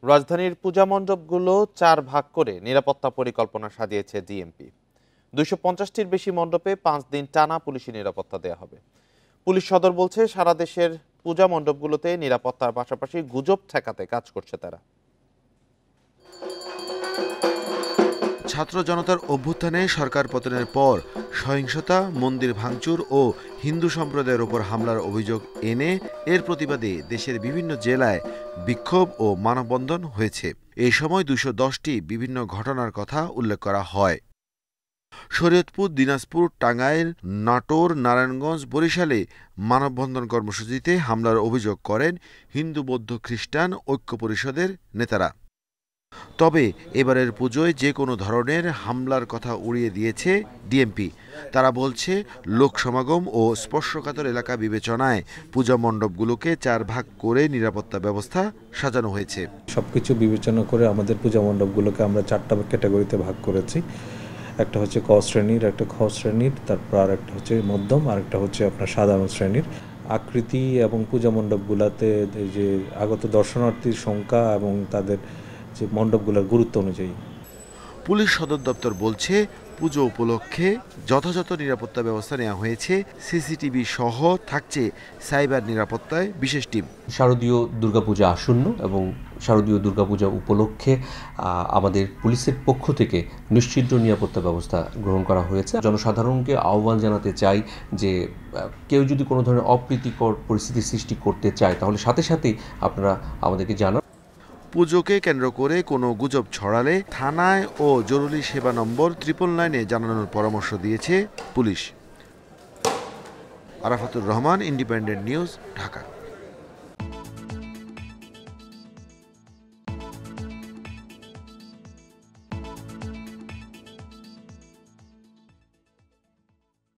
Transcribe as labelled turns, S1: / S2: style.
S1: রাজধানীর পূজা মণ্ডপগুলো 4 ভাগ করে নিরাপত্তা পরিকল্পনা সাজিয়েছে ডিএমপি। 250টির বেশি মণ্ডপে 5 দিন টানা পুলিশি নিরাপত্তা দেওয়া হবে। পুলিশ সদর বলছে, সারা দেশের পূজা মণ্ডপগুলোতে নিরাপত্তার পাশাপাশি গুজব ঠেকাতে কাজ করছে তারা।
S2: ছাত্র জনতার অভ্যুত্থানে সরকার পতনের পর সহিংসতা, মন্দির ভাঙচুর ও হিন্দু সম্প্রদায়ের উপর হামলার অভিযোগ এনে এর প্রতিবাদে দেশের বিভিন্ন জেলায় বিক্ষোভ ও মানববন্ধন হয়েছে। এই সময় 210টি বিভিন্ন ঘটনার কথা উল্লেখ করা হয়। শরীয়তপুর, দিনাজপুর, টাঙ্গাইল, নাটোর, নারায়ণগঞ্জ, বরিশালে মানববন্ধন কর্মসূচিতে হামলার অভিযোগ করেন হিন্দু, বৌদ্ধ, খ্রিস্টান ঐক্য পরিষদের নেতারা। তবে এবারের পুজোয় যে কোনো ধরনের হামলার কথা উড়িয়ে দিয়েছে ডিএমপি। তারা বলছে, লোক সমাগম ও স্পর্শকাতর এলাকা বিবেচনায় পূজা মণ্ডপগুলোকে 4 ভাগ করে নিরাপত্তা ব্যবস্থা সাজানো হয়েছে।
S3: সবকিছু বিবেচনা করে আমাদের পূজা মণ্ডপগুলোকে আমরা 4টা ক্যাটাগরিতে ভাগ করেছি। একটা হচ্ছে ক শ্রেণীর, একটা খ শ্রেণীর, তারপর আর একটা হচ্ছে মধ্যম, আর একটা হচ্ছে আপনার সাধারণ শ্রেণীর। আকৃতি এবং পূজা মণ্ডপগুলোতে যে আগত দর্শনার্থীর সংখ্যা এবং তাদের যে মণ্ডপগুলোর গুরুত্ব অনুযায়ী।
S2: পুলিশ সদর দপ্তর বলছে, পুজো উপলক্ষে যথাযথ নিরাপত্তা ব্যবস্থা নেওয়া হয়েছে। সিসিটিভি সহ থাকছে সাইবার নিরাপত্তায় বিশেষ টিম।
S4: শারদীয় দুর্গাপূজা আসন্ন এবং শারদীয় দুর্গাপূজা উপলক্ষে আমাদের পুলিশের পক্ষ থেকে নিশ্চিদ্র নিরাপত্তা ব্যবস্থা গ্রহণ করা হয়েছে। জনসাধারণকে আহ্বান জানাতে চাই যে কেউ যদি কোনো ধরনের অপ্রীতিকর পরিস্থিতি সৃষ্টি করতে চায় তাহলে সাথে সাথেই আপনারা আমাদেরকে জানান।
S2: পুজোকে কেন্দ্র করে কোনো গুজব ছড়ালে থানায় ও জরুরি সেবা নম্বর 999-এ জানানোর পরামর্শ দিয়েছে police. Arafatur Rahman, independent news, Dhaka.